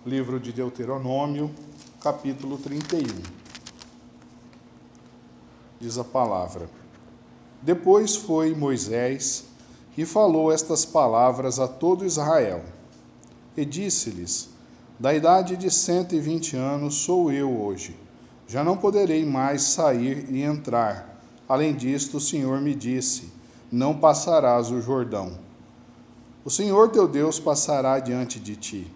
livro de Deuteronômio, capítulo 31. Diz a palavra: Depois foi Moisés e falou estas palavras a todo Israel. E disse-lhes: Da idade de 120 anos sou eu hoje. Já não poderei mais sair e entrar. Além disto, o Senhor me disse: Não passarás o Jordão. O Senhor teu Deus passará diante de ti.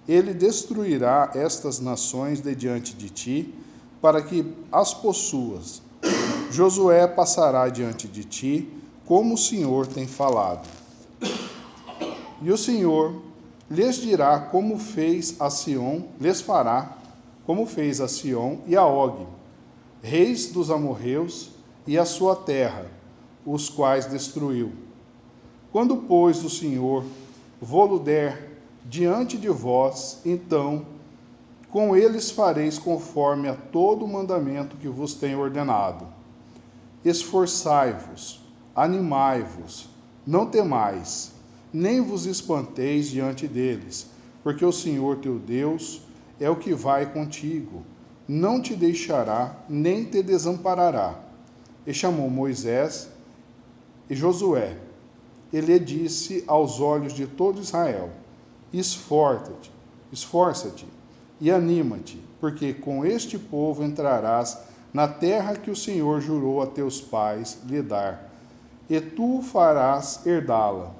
Ele destruirá estas nações de diante de ti, para que as possuas. Josué passará diante de ti, como o Senhor tem falado. E o Senhor lhes dirá como fez a Sião, lhes fará como fez a Sião e a Og, reis dos amorreus, e a sua terra, os quais destruiu. Quando, pois, o Senhor vô-lo der diante de vós, então com eles fareis conforme a todo o mandamento que vos tenho ordenado. Esforçai-vos, animai-vos, não temais, nem vos espanteis diante deles, porque o Senhor teu Deus é o que vai contigo, não te deixará, nem te desamparará. E chamou Moisés e Josué. Ele disse aos olhos de todo Israel: Esforça-te e anima-te, porque com este povo entrarás na terra que o Senhor jurou a teus pais lhe dar, e tu farás herdá-la.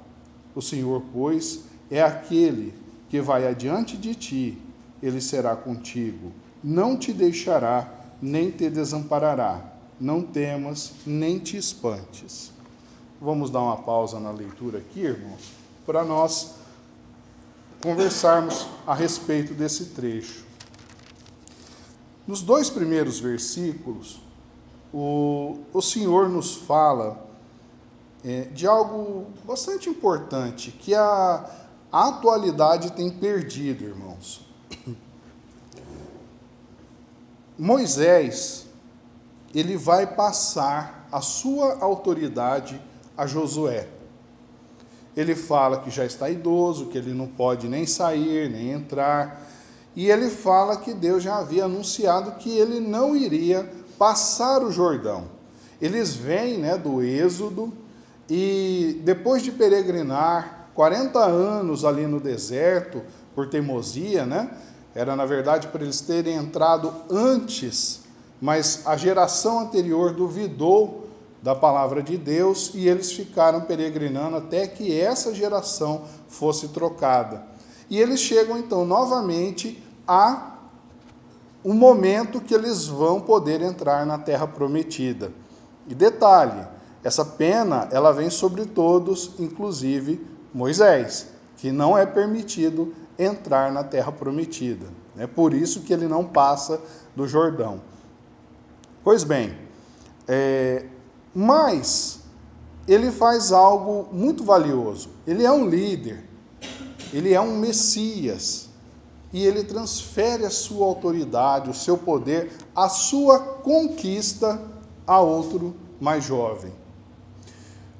O Senhor, pois, é aquele que vai adiante de ti, ele será contigo, não te deixará, nem te desamparará. Não temas, nem te espantes. Vamos dar uma pausa na leitura aqui, irmãos, para nós conversarmos a respeito desse trecho. Nos 2 primeiros versículos, o Senhor nos fala de algo bastante importante, que a atualidade tem perdido, irmãos. Moisés, ele vai passar a sua autoridade a Josué. Ele fala que já está idoso, que ele não pode nem sair, nem entrar. E ele fala que Deus já havia anunciado que ele não iria passar o Jordão. Eles vêm, do Êxodo, e depois de peregrinar 40 anos ali no deserto, por teimosia, era na verdade para eles terem entrado antes, mas a geração anterior duvidou da palavra de Deus e eles ficaram peregrinando até que essa geração fosse trocada. E eles chegam então novamente a um momento que eles vão poder entrar na terra prometida. E detalhe, essa pena ela vem sobre todos, inclusive Moisés, que não é permitido entrar na terra prometida. É por isso que ele não passa do Jordão. Pois bem, mas ele faz algo muito valioso. Ele é um líder, ele é um Messias, e ele transfere a sua autoridade, o seu poder, a sua conquista a outro mais jovem.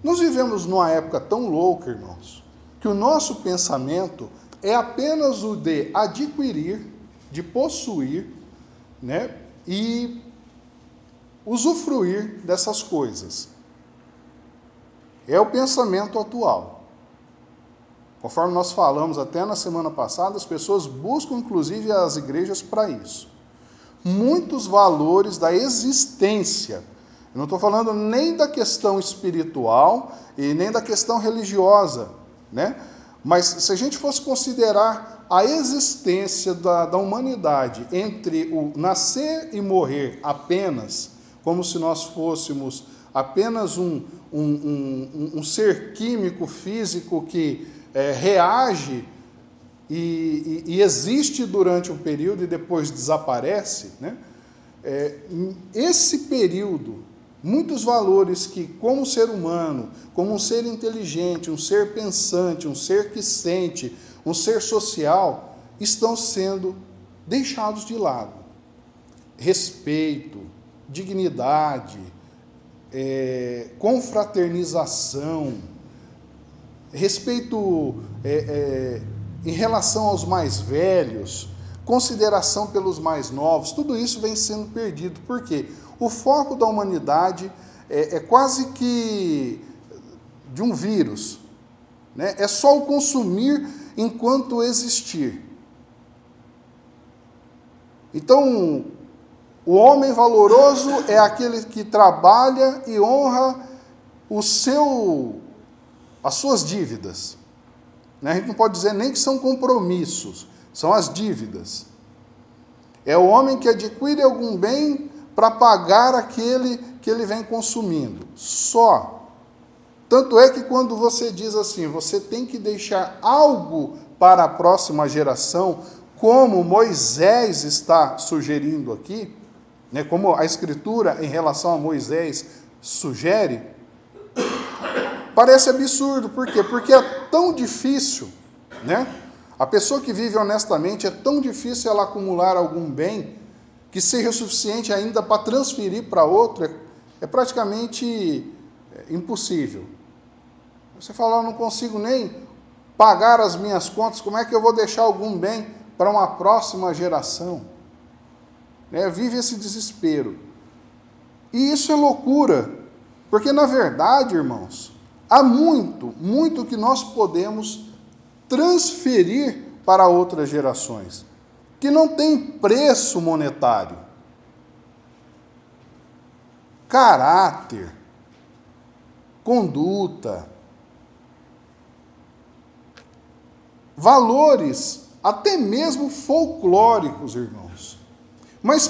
Nós vivemos numa época tão louca, irmãos, que o nosso pensamento é apenas o de adquirir, de possuir, e usufruir dessas coisas. É o pensamento atual. Conforme nós falamos até na semana passada, as pessoas buscam inclusive as igrejas para isso. Muitos valores da existência. Eu não estou falando nem da questão espiritual e nem da questão religiosa, Mas se a gente fosse considerar a existência da humanidade entre o nascer e morrer apenas, como se nós fôssemos apenas um ser químico, físico, que reage e existe durante um período e depois desaparece, esse período, muitos valores que, como ser humano, como um ser inteligente, um ser pensante, um ser que sente, um ser social, estão sendo deixados de lado. Respeito, dignidade, confraternização, respeito em relação aos mais velhos, consideração pelos mais novos, tudo isso vem sendo perdido. Por quê? O foco da humanidade é quase que de um vírus, né? É só o consumir enquanto existir. Então, o homem valoroso é aquele que trabalha e honra as suas dívidas. A gente não pode dizer nem que são compromissos, são as dívidas. É o homem que adquire algum bem para pagar aquele que ele vem consumindo. Só. Tanto é que quando você diz assim, você tem que deixar algo para a próxima geração, como Moisés está sugerindo aqui, né, como a Escritura em relação a Moisés sugere, parece absurdo. Por quê? Porque é tão difícil, né? A pessoa que vive honestamente, é tão difícil ela acumular algum bem que seja suficiente ainda para transferir para outro, é praticamente impossível. Você fala, eu não consigo nem pagar as minhas contas, como é que eu vou deixar algum bem para uma próxima geração? Vive esse desespero. E isso é loucura, porque na verdade, irmãos, há muito que nós podemos transferir para outras gerações, que não tem preço monetário. Caráter, conduta, valores, até mesmo folclóricos, irmãos. Mas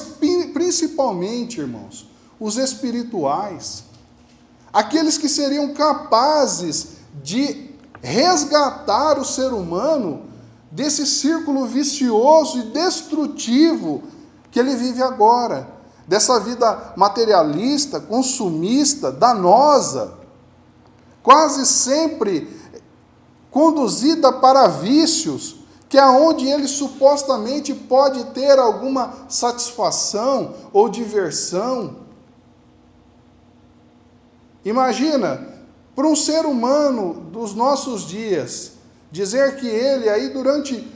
principalmente, irmãos, os espirituais, aqueles que seriam capazes de resgatar o ser humano desse círculo vicioso e destrutivo que ele vive agora, dessa vida materialista, consumista, danosa, quase sempre conduzida para vícios, que é onde ele supostamente pode ter alguma satisfação ou diversão. Imagina, para um ser humano dos nossos dias, dizer que ele aí durante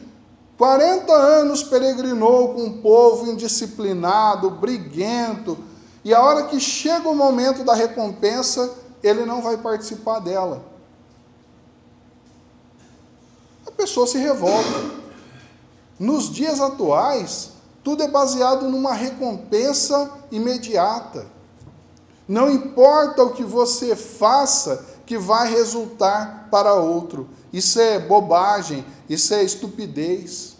40 anos peregrinou com um povo indisciplinado, briguento, e a hora que chega o momento da recompensa, ele não vai participar dela. A pessoa se revolta. Nos dias atuais, tudo é baseado numa recompensa imediata. Não importa o que você faça, que vai resultar para outro. Isso é bobagem, isso é estupidez.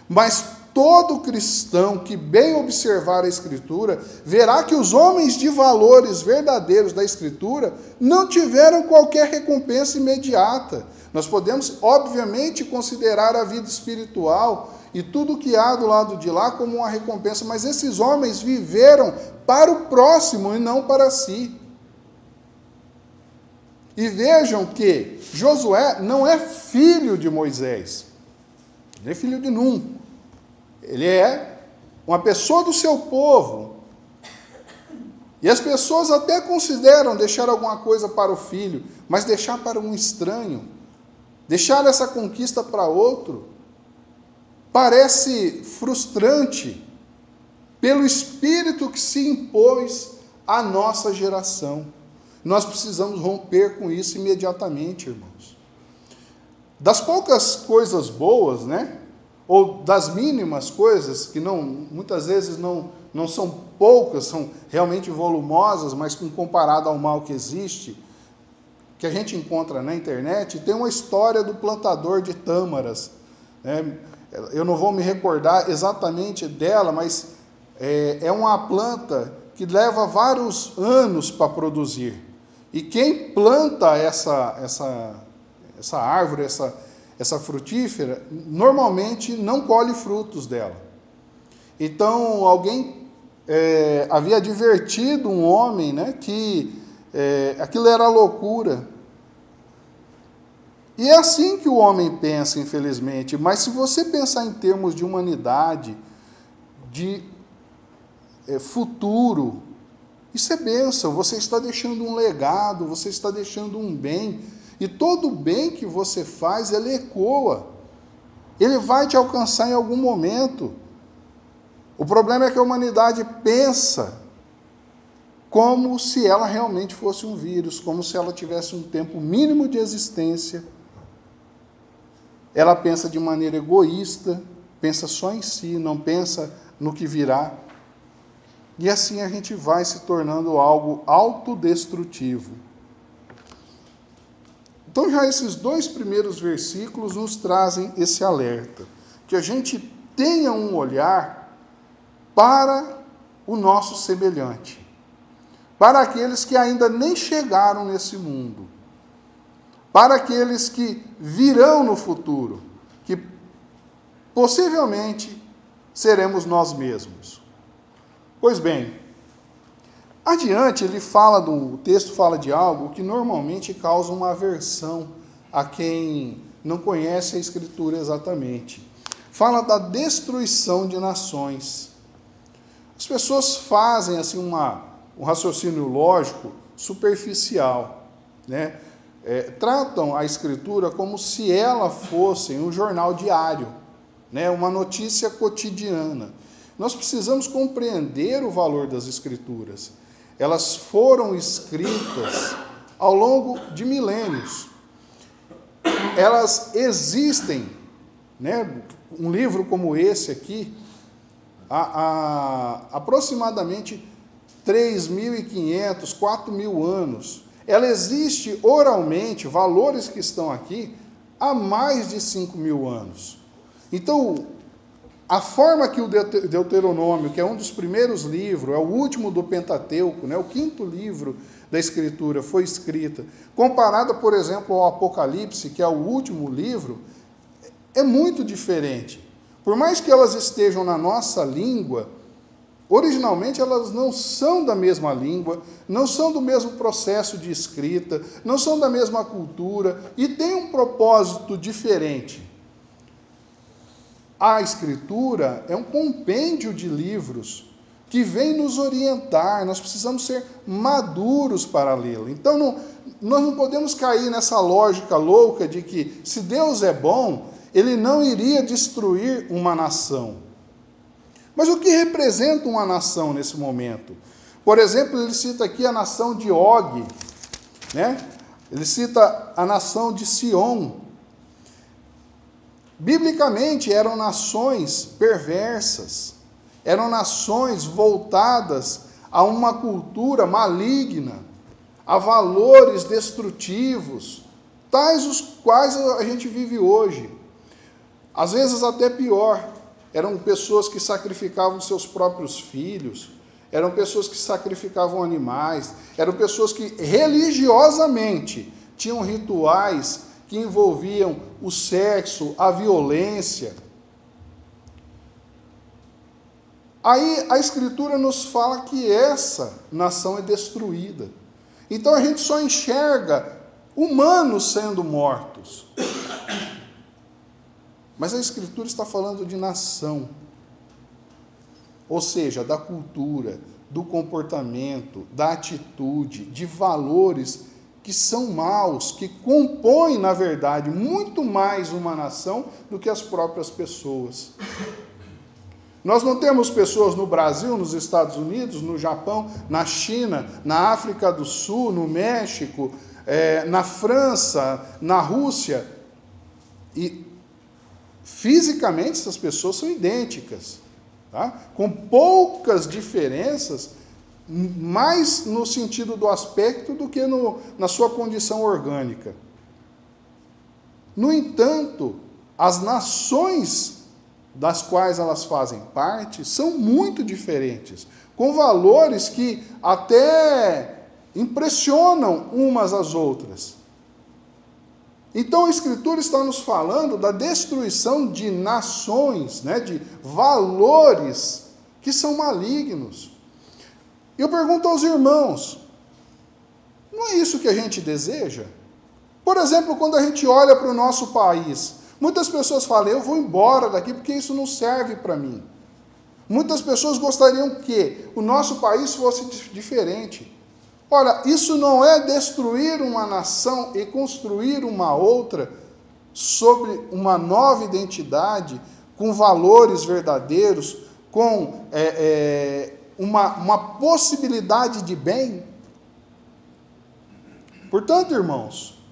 Mas todo cristão que bem observar a Escritura, verá que os homens de valores verdadeiros da Escritura não tiveram qualquer recompensa imediata. Nós podemos, obviamente, considerar a vida espiritual e tudo que há do lado de lá como uma recompensa, mas esses homens viveram para o próximo e não para si. E vejam que Josué não é filho de Moisés, ele é filho de Num. Ele é uma pessoa do seu povo. E as pessoas até consideram deixar alguma coisa para o filho, mas deixar para um estranho, deixar essa conquista para outro, parece frustrante pelo espírito que se impôs à nossa geração. Nós precisamos romper com isso imediatamente, irmãos. Das poucas coisas boas, né? Ou das mínimas coisas, que muitas vezes não são poucas, são realmente volumosas, mas comparado ao mal que existe, que a gente encontra na internet, tem uma história do plantador de tâmaras. Eu não vou me recordar exatamente dela, mas é uma planta que leva vários anos para produzir. E quem planta essa árvore, essa frutífera, normalmente não colhe frutos dela. Então, alguém havia advertido um homem, né, que aquilo era loucura. E é assim que o homem pensa, infelizmente. Mas se você pensar em termos de humanidade, de futuro, isso é bênção. Você está deixando um legado, você está deixando um bem. E todo bem que você faz, ele ecoa. Ele vai te alcançar em algum momento. O problema é que a humanidade pensa como se ela realmente fosse um vírus, como se ela tivesse um tempo mínimo de existência. Ela pensa de maneira egoísta, pensa só em si, não pensa no que virá. E assim a gente vai se tornando algo autodestrutivo. Então já esses 2 primeiros versículos nos trazem esse alerta, que a gente tenha um olhar para o nosso semelhante, para aqueles que ainda nem chegaram nesse mundo, para aqueles que virão no futuro, que possivelmente seremos nós mesmos. Pois bem, adiante o texto fala de algo que normalmente causa uma aversão a quem não conhece a Escritura exatamente. Fala da destruição de nações. As pessoas fazem assim um raciocínio lógico superficial, né? Tratam a Escritura como se ela fosse um jornal diário, né? Uma notícia cotidiana. Nós precisamos compreender o valor das Escrituras. Elas foram escritas ao longo de milênios. Elas existem, né? Um livro como esse aqui, há aproximadamente 3.500, 4.000 anos. Ela existe oralmente, valores que estão aqui, há mais de 5.000 anos. Então, a forma que o Deuteronômio, que é um dos primeiros livros, é o último do Pentateuco, né, o 5º livro da Escritura, foi escrita, comparada, por exemplo, ao Apocalipse, que é o último livro, é muito diferente. Por mais que elas estejam na nossa língua, originalmente elas não são da mesma língua, não são do mesmo processo de escrita, não são da mesma cultura e têm um propósito diferente. A Escritura é um compêndio de livros que vem nos orientar, nós precisamos ser maduros para lê-lo. Então, nós não podemos cair nessa lógica louca de que, se Deus é bom, Ele não iria destruir uma nação. Mas o que representa uma nação nesse momento? Por exemplo, ele cita aqui a nação de Og, né? Ele cita a nação de Sion. Biblicamente, eram nações perversas, eram nações voltadas a uma cultura maligna, a valores destrutivos, tais os quais a gente vive hoje. Às vezes até pior, eram pessoas que sacrificavam seus próprios filhos, eram pessoas que sacrificavam animais, eram pessoas que religiosamente tinham rituais que envolviam o sexo, a violência. Aí a Escritura nos fala que essa nação é destruída. Então a gente só enxerga humanos sendo mortos. Mas a Escritura está falando de nação. Ou seja, da cultura, do comportamento, da atitude, de valores que são maus, que compõem, na verdade, muito mais uma nação do que as próprias pessoas. Nós não temos pessoas no Brasil, nos Estados Unidos, no Japão, na China, na África do Sul, no México, na França, na Rússia. E fisicamente essas pessoas são idênticas, tá? Com poucas diferenças, mais no sentido do aspecto do que na sua condição orgânica. No entanto, as nações das quais elas fazem parte são muito diferentes, com valores que até impressionam umas às outras. Então a Escritura está nos falando da destruição de nações, né, de valores que são malignos. Eu pergunto aos irmãos, não é isso que a gente deseja? Por exemplo, quando a gente olha para o nosso país, muitas pessoas falam, eu vou embora daqui porque isso não serve para mim. Muitas pessoas gostariam que o nosso país fosse diferente. Ora, isso não é destruir uma nação e construir uma outra sobre uma nova identidade, com valores verdadeiros, com uma possibilidade de bem. Portanto, irmãos,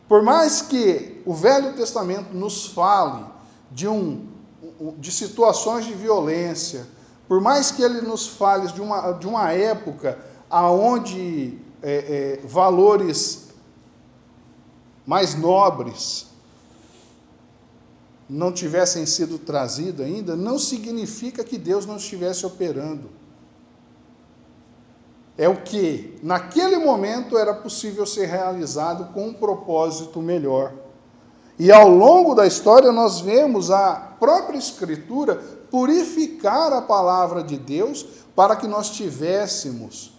por mais que o Velho Testamento nos fale de situações de violência, por mais que ele nos fale de uma época onde valores mais nobres não tivessem sido trazidos ainda, não significa que Deus não estivesse operando. É o que, naquele momento, era possível ser realizado com um propósito melhor. E ao longo da história nós vemos a própria Escritura purificar a palavra de Deus para que nós tivéssemos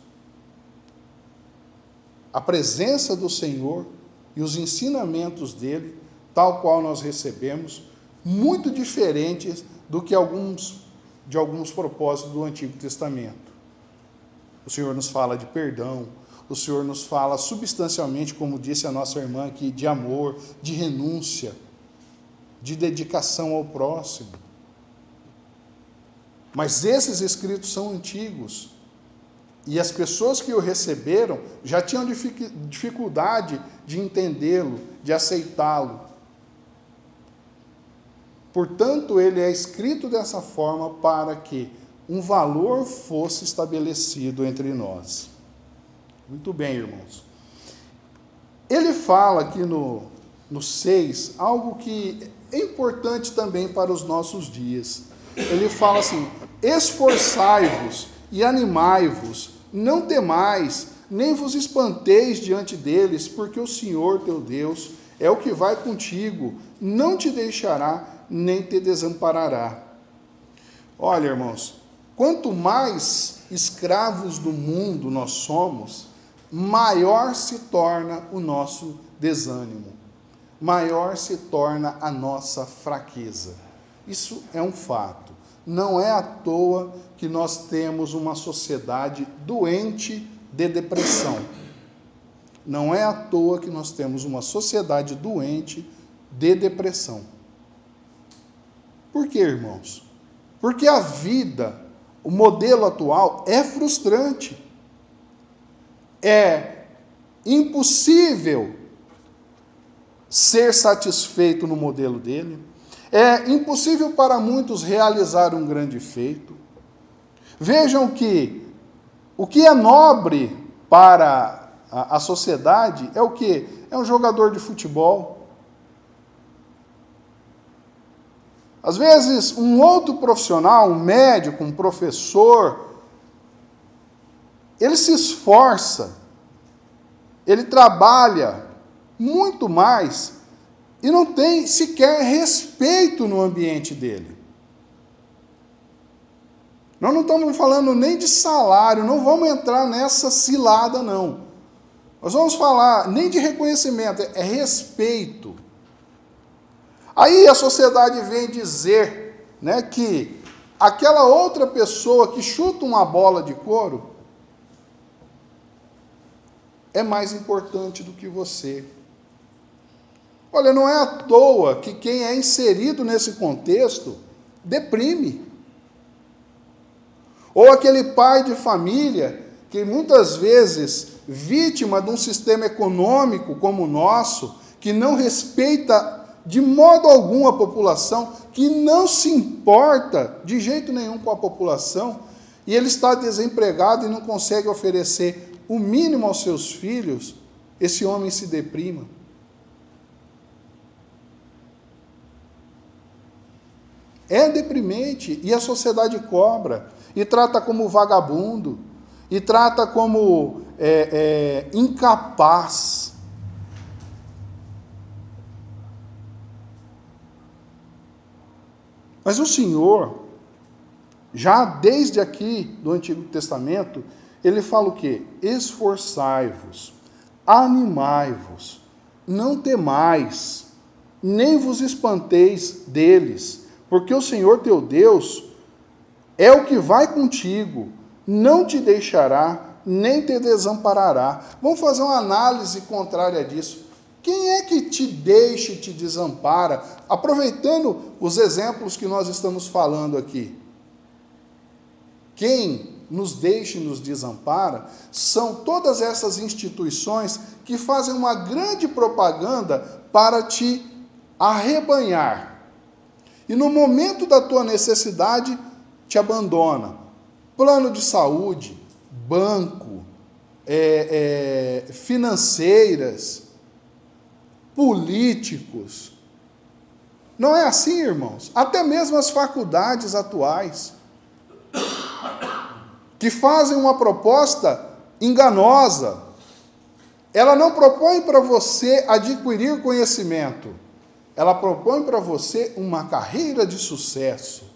a presença do Senhor e os ensinamentos dele, tal qual nós recebemos, muito diferentes do que de alguns propósitos do Antigo Testamento. O Senhor nos fala de perdão, o Senhor nos fala substancialmente, como disse a nossa irmã aqui, de amor, de renúncia, de dedicação ao próximo. Mas esses escritos são antigos. E as pessoas que o receberam já tinham dificuldade de entendê-lo, de aceitá-lo. Portanto, ele é escrito dessa forma para que um valor fosse estabelecido entre nós. Muito bem, irmãos. Ele fala aqui no 6, algo que é importante também para os nossos dias. Ele fala assim: esforçai-vos e animai-vos, não temais, nem vos espanteis diante deles, porque o Senhor teu Deus é o que vai contigo, não te deixará, nem te desamparará. Olha, irmãos, quanto mais escravos do mundo nós somos, maior se torna o nosso desânimo, maior se torna a nossa fraqueza. Isso é um fato. Não é à toa que nós temos uma sociedade doente de depressão. Não é à toa que nós temos uma sociedade doente de depressão. Por quê, irmãos? Porque a vida, o modelo atual, é frustrante. É impossível ser satisfeito no modelo dele. É impossível para muitos realizar um grande feito. Vejam que o que é nobre para a sociedade é o quê? É um jogador de futebol. Às vezes, um outro profissional, um médico, um professor, ele se esforça, ele trabalha muito mais e não tem sequer respeito no ambiente dele. Nós não estamos falando nem de salário, não vamos entrar nessa cilada, não. Nós vamos falar nem de reconhecimento, é respeito. Aí a sociedade vem dizer, né, que aquela outra pessoa que chuta uma bola de couro é mais importante do que você. Olha, não é à toa que quem é inserido nesse contexto deprime. Ou aquele pai de família que muitas vezes, vítima de um sistema econômico como o nosso, que não respeita de modo algum a população, que não se importa de jeito nenhum com a população, e ele está desempregado e não consegue oferecer o mínimo aos seus filhos, esse homem se deprima. É deprimente, e a sociedade cobra, e trata como vagabundo, e trata como incapaz. Mas o Senhor, já desde aqui do Antigo Testamento, ele fala o quê? Esforçai-vos, animai-vos, não temais, nem vos espanteis deles, porque o Senhor teu Deus é o que vai contigo, não te deixará, nem te desamparará. Vamos fazer uma análise contrária disso. O Quem é que te deixa e te desampara? Aproveitando os exemplos que nós estamos falando aqui. Quem nos deixa e nos desampara são todas essas instituições que fazem uma grande propaganda para te arrebanhar. E no momento da tua necessidade, te abandona. Plano de saúde, banco, financeiras, políticos. Não é assim, irmãos? Até mesmo as faculdades atuais, que fazem uma proposta enganosa. Ela não propõe para você adquirir conhecimento. Ela propõe para você uma carreira de sucesso.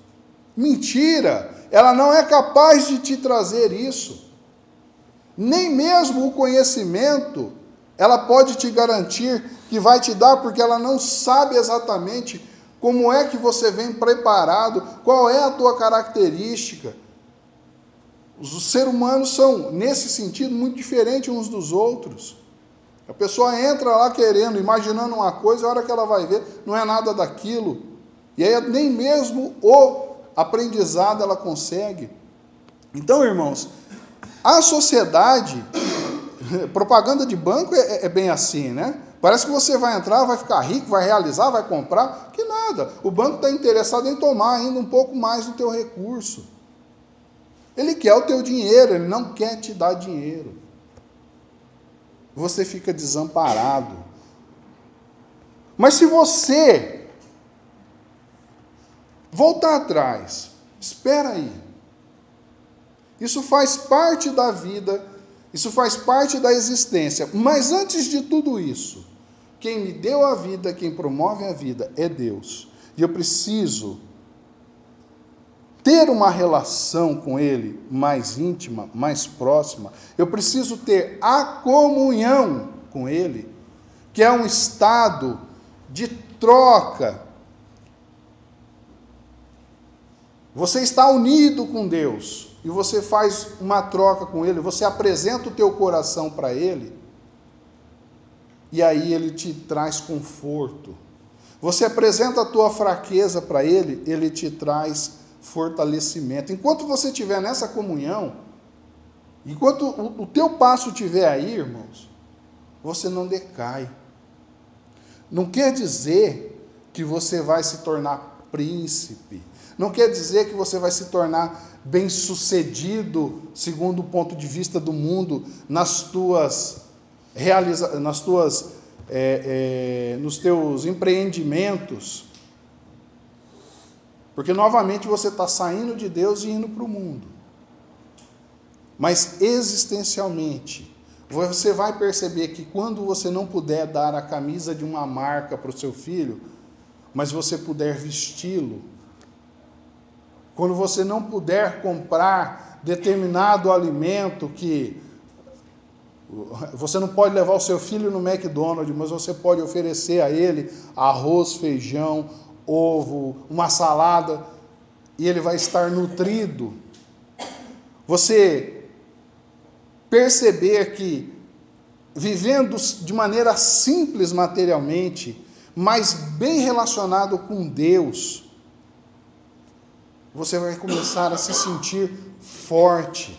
Mentira! Ela não é capaz de te trazer isso. Nem mesmo o conhecimento ela pode te garantir que vai te dar, porque ela não sabe exatamente como é que você vem preparado, qual é a tua característica. Os seres humanos são, nesse sentido, muito diferentes uns dos outros. A pessoa entra lá querendo, imaginando uma coisa, a hora que ela vai ver, não é nada daquilo. E aí nem mesmo o aprendizado ela consegue. Então, irmãos, a sociedade, propaganda de banco é bem assim, né? Parece que você vai entrar, vai ficar rico, vai realizar, vai comprar, que nada. O banco está interessado em tomar ainda um pouco mais do teu recurso. Ele quer o teu dinheiro, ele não quer te dar dinheiro. Você fica desamparado. Mas se você voltar atrás, espera aí. Isso faz parte da vida, isso faz parte da existência. Mas antes de tudo isso, quem me deu a vida, quem promove a vida é Deus. E eu preciso ter uma relação com Ele mais íntima, mais próxima. Eu preciso ter a comunhão com Ele, que é um estado de troca. Você está unido com Deus e você faz uma troca com Ele, você apresenta o teu coração para Ele e aí Ele te traz conforto. Você apresenta a tua fraqueza para Ele, Ele te traz fortalecimento. Enquanto você estiver nessa comunhão, enquanto o teu passo estiver aí, irmãos, você não decai. Não quer dizer que você vai se tornar príncipe. Não quer dizer que você vai se tornar bem-sucedido, segundo o ponto de vista do mundo, nos teus empreendimentos. Porque, novamente, você está saindo de Deus e indo para o mundo. Mas, existencialmente, você vai perceber que quando você não puder dar a camisa de uma marca para o seu filho, mas você puder vesti-lo, quando você não puder comprar determinado alimento que você não pode levar o seu filho no McDonald's, mas você pode oferecer a ele arroz, feijão, ovo, uma salada, e ele vai estar nutrido. Você perceber que, vivendo de maneira simples materialmente, mas bem relacionado com Deus, você vai começar a se sentir forte.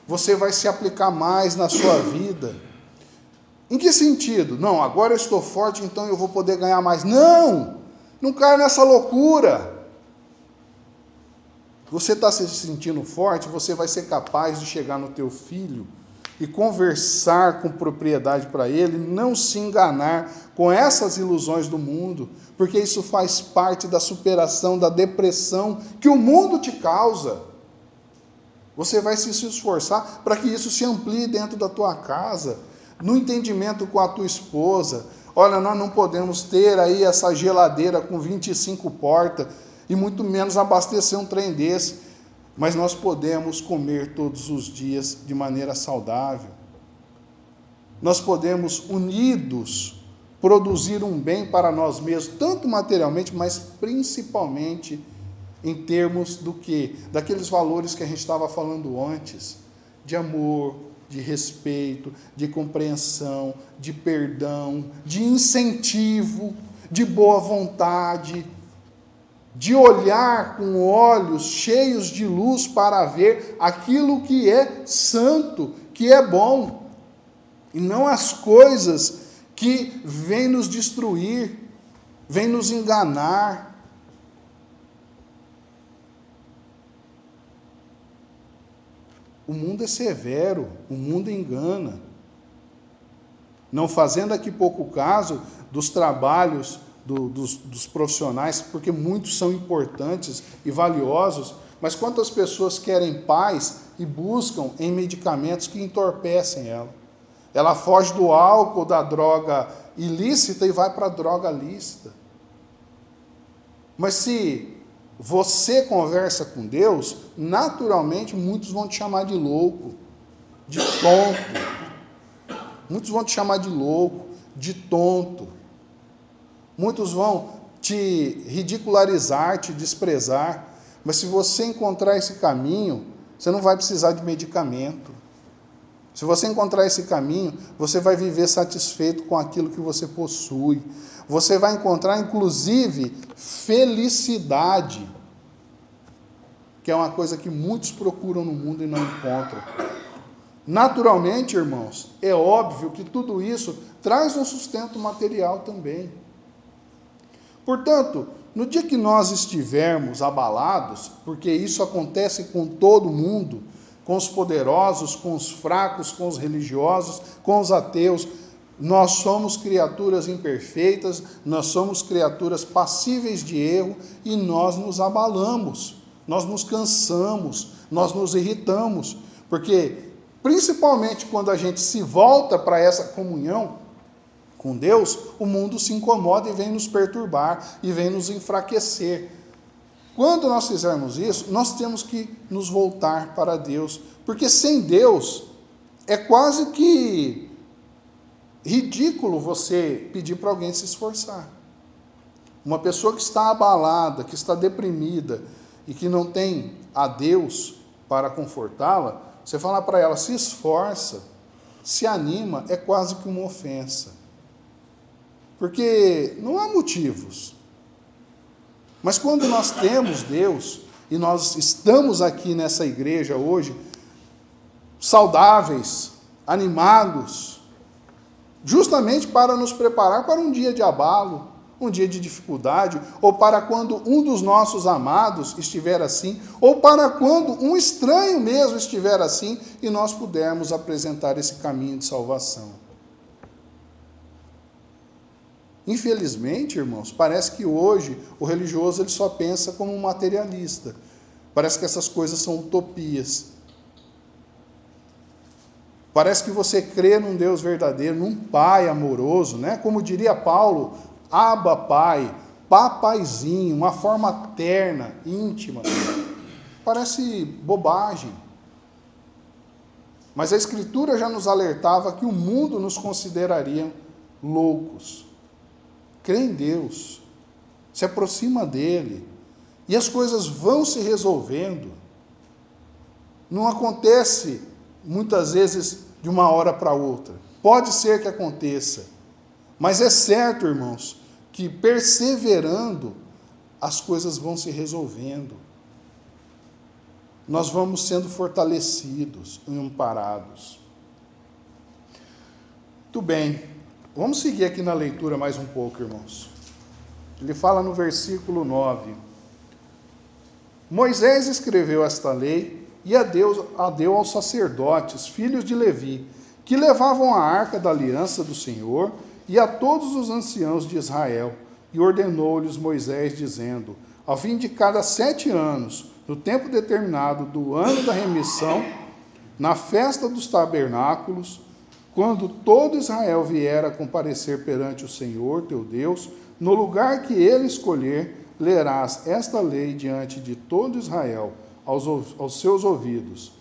Você vai se aplicar mais na sua vida. Em que sentido? Não, agora eu estou forte, então eu vou poder ganhar mais. Não! Não caia nessa loucura. Você está se sentindo forte, você vai ser capaz de chegar no teu filho e conversar com propriedade para ele, não se enganar com essas ilusões do mundo, porque isso faz parte da superação da depressão que o mundo te causa. Você vai se esforçar para que isso se amplie dentro da tua casa, no entendimento com a tua esposa. Olha, nós não podemos ter aí essa geladeira com 25 portas e muito menos abastecer um trem desse, mas nós podemos comer todos os dias de maneira saudável. Nós podemos, unidos, produzir um bem para nós mesmos, tanto materialmente, mas principalmente em termos do quê? Daqueles valores que a gente estava falando antes, de amor, de respeito, de compreensão, de perdão, de incentivo, de boa vontade, de olhar com olhos cheios de luz para ver aquilo que é santo, que é bom, e não as coisas que vêm nos destruir, vêm nos enganar. O mundo é severo, o mundo engana. Não fazendo aqui pouco caso dos trabalhos dos profissionais, porque muitos são importantes e valiosos, mas quantas pessoas querem paz e buscam em medicamentos que entorpecem ela? Ela foge do álcool, da droga ilícita e vai para a droga lícita. Mas se você conversa com Deus, naturalmente muitos vão te chamar de louco, de tonto. Muitos vão te chamar de louco, de tonto. Muitos vão te ridicularizar, te desprezar. Mas se você encontrar esse caminho, você não vai precisar de medicamento. Se você encontrar esse caminho, você vai viver satisfeito com aquilo que você possui. Você vai encontrar, inclusive, felicidade, que é uma coisa que muitos procuram no mundo e não encontram. Naturalmente, irmãos, é óbvio que tudo isso traz um sustento material também. Portanto, no dia que nós estivermos abalados, porque isso acontece com todo mundo, com os poderosos, com os fracos, com os religiosos, com os ateus, nós somos criaturas imperfeitas, nós somos criaturas passíveis de erro e nós nos abalamos, nós nos cansamos, nós nos irritamos, porque principalmente quando a gente se volta para essa comunhão com Deus, o mundo se incomoda e vem nos perturbar e vem nos enfraquecer. Quando nós fizermos isso, nós temos que nos voltar para Deus, porque sem Deus é quase que ridículo você pedir para alguém se esforçar. Uma pessoa que está abalada, que está deprimida e que não tem a Deus para confortá-la, você falar para ela, se esforça, se anima, é quase que uma ofensa. Porque não há motivos. Mas quando nós temos Deus, e nós estamos aqui nessa igreja hoje, saudáveis, animados, justamente para nos preparar para um dia de abalo, um dia de dificuldade, ou para quando um dos nossos amados estiver assim, ou para quando um estranho mesmo estiver assim, e nós pudermos apresentar esse caminho de salvação. Infelizmente, irmãos, parece que hoje o religioso ele só pensa como um materialista. Parece que essas coisas são utopias. Parece que você crê num Deus verdadeiro, num Pai amoroso, né? Como diria Paulo, Abba Pai, papaizinho, uma forma terna, íntima. Parece bobagem. Mas a Escritura já nos alertava que o mundo nos consideraria loucos. Crê em Deus, se aproxima dele, e as coisas vão se resolvendo. Não acontece, muitas vezes, de uma hora para outra. Pode ser que aconteça, mas é certo, irmãos, que perseverando, as coisas vão se resolvendo. Nós vamos sendo fortalecidos e amparados. Muito bem. Vamos seguir aqui na leitura mais um pouco, irmãos. Ele fala no versículo 9. Moisés escreveu esta lei e a deu aos sacerdotes, filhos de Levi, que levavam a arca da aliança do Senhor, e a todos os anciãos de Israel. E ordenou-lhes Moisés, dizendo, ao fim de cada 7 anos, no tempo determinado do ano da remissão, na festa dos tabernáculos, quando todo Israel vier a comparecer perante o Senhor, teu Deus, no lugar que ele escolher, lerás esta lei diante de todo Israel, aos seus ouvidos.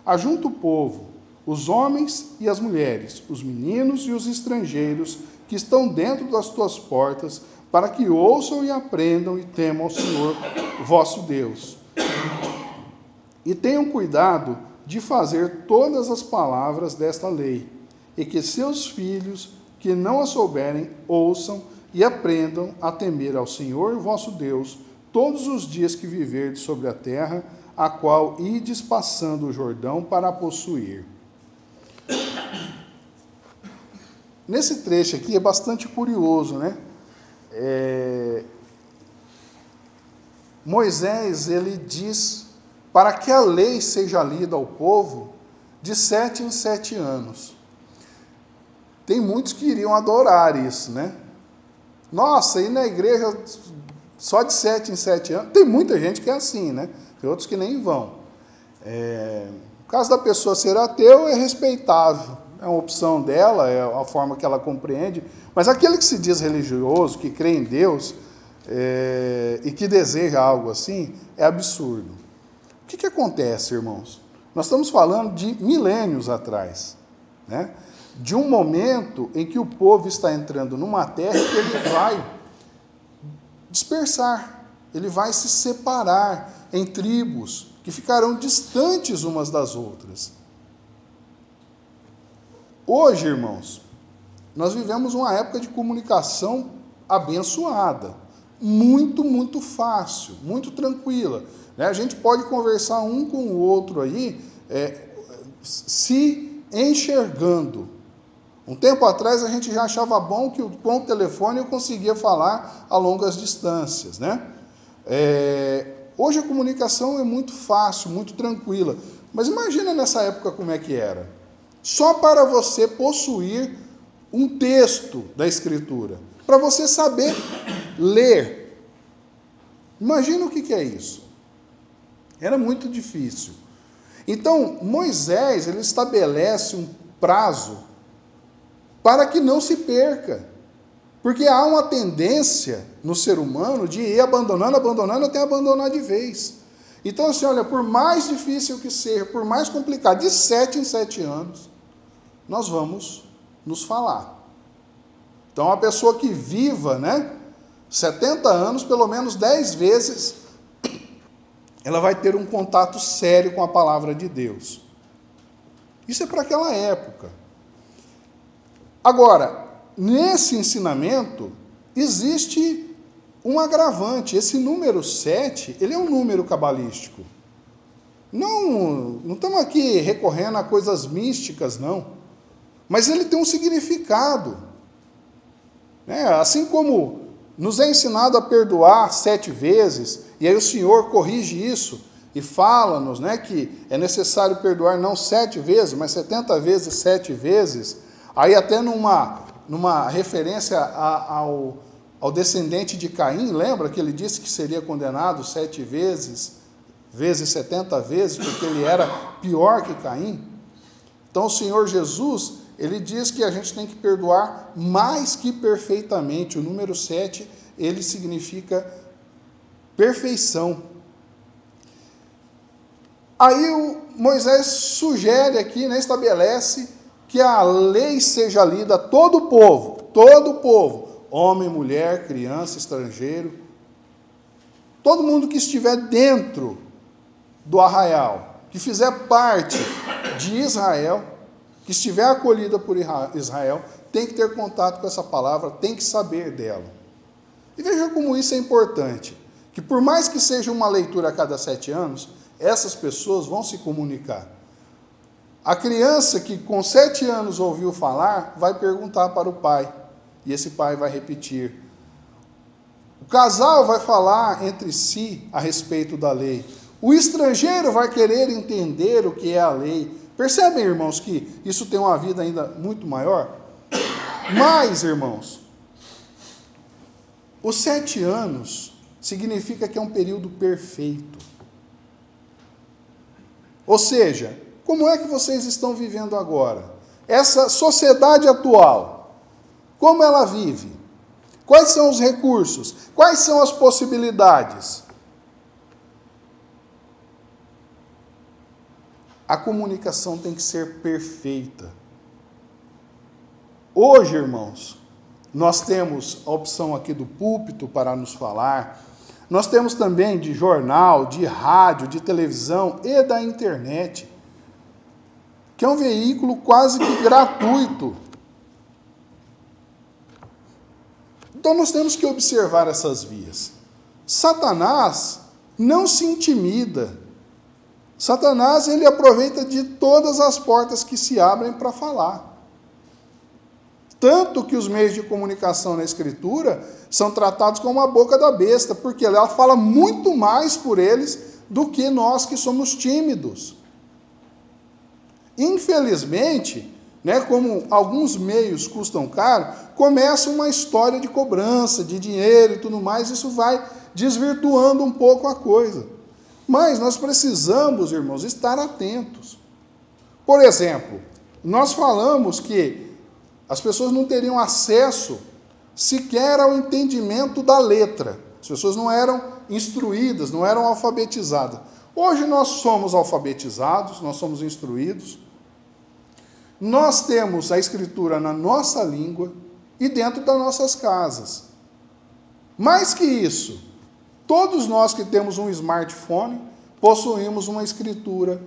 Ajunta o povo, os homens e as mulheres, os meninos e os estrangeiros que estão dentro das tuas portas, para que ouçam e aprendam e temam ao Senhor, vosso Deus. E tenham cuidado de fazer todas as palavras desta lei, e que seus filhos, que não a souberem, ouçam e aprendam a temer ao Senhor vosso Deus todos os dias que viverdes sobre a terra, a qual ides passando o Jordão para a possuir. Nesse trecho aqui é bastante curioso, né? Moisés, ele diz para que a lei seja lida ao povo de 7 em 7 anos. Tem muitos que iriam adorar isso, né? Nossa, ir na igreja só de 7 em 7 anos. Tem muita gente que é assim, né? Tem outros que nem vão. O caso da pessoa ser ateu é respeitável. É uma opção dela, é a forma que ela compreende. Mas aquele que se diz religioso, que crê em Deus, e que deseja algo assim, é absurdo. O que acontece, irmãos? Nós estamos falando de milênios atrás, né? De um momento em que o povo está entrando numa terra que ele vai dispersar, ele vai se separar em tribos que ficarão distantes umas das outras. Hoje, irmãos, nós vivemos uma época de comunicação abençoada, muito fácil, muito tranquila, né? A gente pode conversar um com o outro aí, se enxergando. Um tempo atrás a gente já achava bom que com o telefone eu conseguia falar a longas distâncias, né? Hoje a comunicação é muito fácil, muito tranquila. Mas imagina nessa época como é que era. Só para você possuir um texto da Escritura, para você saber ler. Imagina o que é isso. Era muito difícil. Então, Moisés, ele estabelece um prazo para que não se perca. Porque há uma tendência no ser humano de ir abandonando até abandonar de vez. Então, assim, olha, por mais difícil que seja, por mais complicado, de 7 em 7 anos, nós vamos nos falar. Então, a pessoa que viva, né, 70 anos, pelo menos 10 vezes, ela vai ter um contato sério com a palavra de Deus. Isso é para aquela época. Agora, nesse ensinamento, existe um agravante. Esse número 7, ele é um número cabalístico. Não estamos aqui recorrendo a coisas místicas, não. Mas ele tem um significado. Assim como nos é ensinado a perdoar 7 vezes, e aí o Senhor corrige isso e fala-nos, né, que é necessário perdoar não 7 vezes, mas 70 vezes 7 vezes. Aí até numa referência ao descendente de Caim, lembra que ele disse que seria condenado 7 vezes 70 vezes, porque ele era pior que Caim? Então o Senhor Jesus, ele diz que a gente tem que perdoar mais que perfeitamente. O número 7, ele significa perfeição. Aí o Moisés sugere aqui, né, estabelece que a lei seja lida a todo o povo, homem, mulher, criança, estrangeiro, todo mundo que estiver dentro do arraial, que fizer parte de Israel, que estiver acolhida por Israel, tem que ter contato com essa palavra, tem que saber dela. E veja como isso é importante, que por mais que seja uma leitura a cada 7 anos, essas pessoas vão se comunicar. A criança que com 7 anos ouviu falar, vai perguntar para o pai, e esse pai vai repetir. O casal vai falar entre si a respeito da lei. O estrangeiro vai querer entender o que é a lei. Percebem, irmãos, que isso tem uma vida ainda muito maior? Mas, irmãos, os 7 anos significa que é um período perfeito. Ou seja, como é que vocês estão vivendo agora? Essa sociedade atual, como ela vive? Quais são os recursos? Quais são as possibilidades? A comunicação tem que ser perfeita. Hoje, irmãos, nós temos a opção aqui do púlpito para nos falar. Nós temos também de jornal, de rádio, de televisão e da internet. que é um veículo quase que gratuito. Então nós temos que observar essas vias. Satanás não se intimida. Satanás, ele aproveita de todas as portas que se abrem para falar. Tanto que os meios de comunicação na Escritura são tratados como a boca da besta, porque ela fala muito mais por eles do que nós que somos tímidos. Infelizmente, como alguns meios custam caro, começa uma história de cobrança, de dinheiro e tudo mais, isso vai desvirtuando um pouco a coisa. Mas nós precisamos, irmãos, estar atentos. Por exemplo, nós falamos que as pessoas não teriam acesso sequer ao entendimento da letra. As pessoas não eram instruídas, não eram alfabetizadas. Hoje nós somos alfabetizados, nós somos instruídos. Nós temos a Escritura na nossa língua e dentro das nossas casas. Mais que isso, todos nós que temos um smartphone possuímos uma Escritura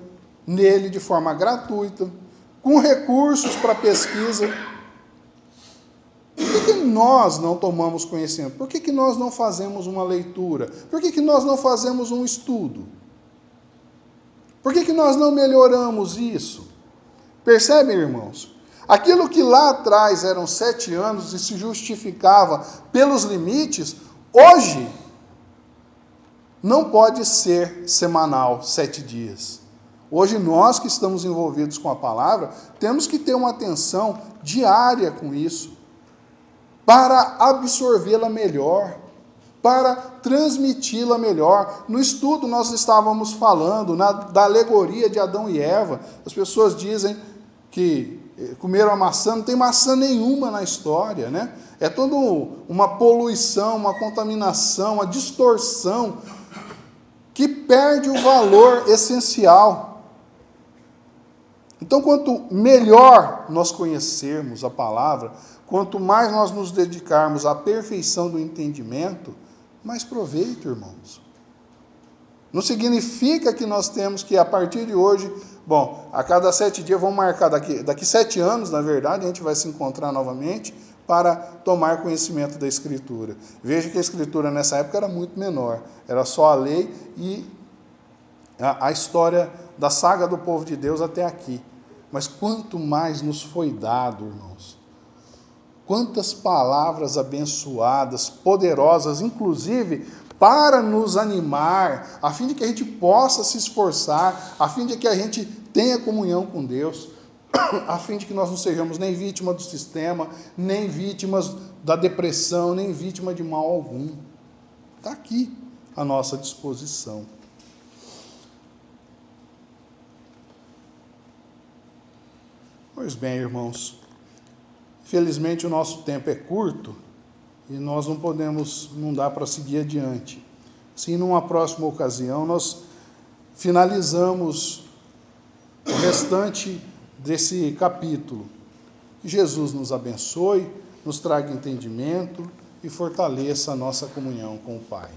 nele de forma gratuita, com recursos para pesquisa. Por que nós não tomamos conhecimento? Por que nós não fazemos uma leitura? Por que nós não fazemos um estudo? Por que nós não melhoramos isso? Percebem, irmãos? Aquilo que lá atrás eram 7 anos e se justificava pelos limites, hoje não pode ser semanal, 7 dias. Hoje nós que estamos envolvidos com a palavra, temos que ter uma atenção diária com isso, para absorvê-la melhor, para transmiti-la melhor. No estudo nós estávamos falando da alegoria de Adão e Eva. As pessoas dizem que comeram a maçã, não tem maçã nenhuma na história, né? É toda uma poluição, uma contaminação, uma distorção que perde o valor essencial. Então, quanto melhor nós conhecermos a palavra, quanto mais nós nos dedicarmos à perfeição do entendimento, mais proveito, irmãos. Não significa que nós temos que, a partir de hoje, a cada 7 dias, vamos marcar daqui 7 anos, na verdade, a gente vai se encontrar novamente para tomar conhecimento da Escritura. Veja que a Escritura nessa época era muito menor, era só a lei e a história da saga do povo de Deus até aqui. Mas quanto mais nos foi dado, irmãos, quantas palavras abençoadas, poderosas, inclusive para nos animar, a fim de que a gente possa se esforçar, a fim de que a gente tenha comunhão com Deus, a fim de que nós não sejamos nem vítimas do sistema, nem vítimas da depressão, nem vítima de mal algum. Está aqui à nossa disposição. Pois bem, irmãos, infelizmente o nosso tempo é curto e nós não dá para seguir adiante. Assim, numa próxima ocasião, nós finalizamos o restante desse capítulo. Que Jesus nos abençoe, nos traga entendimento e fortaleça a nossa comunhão com o Pai.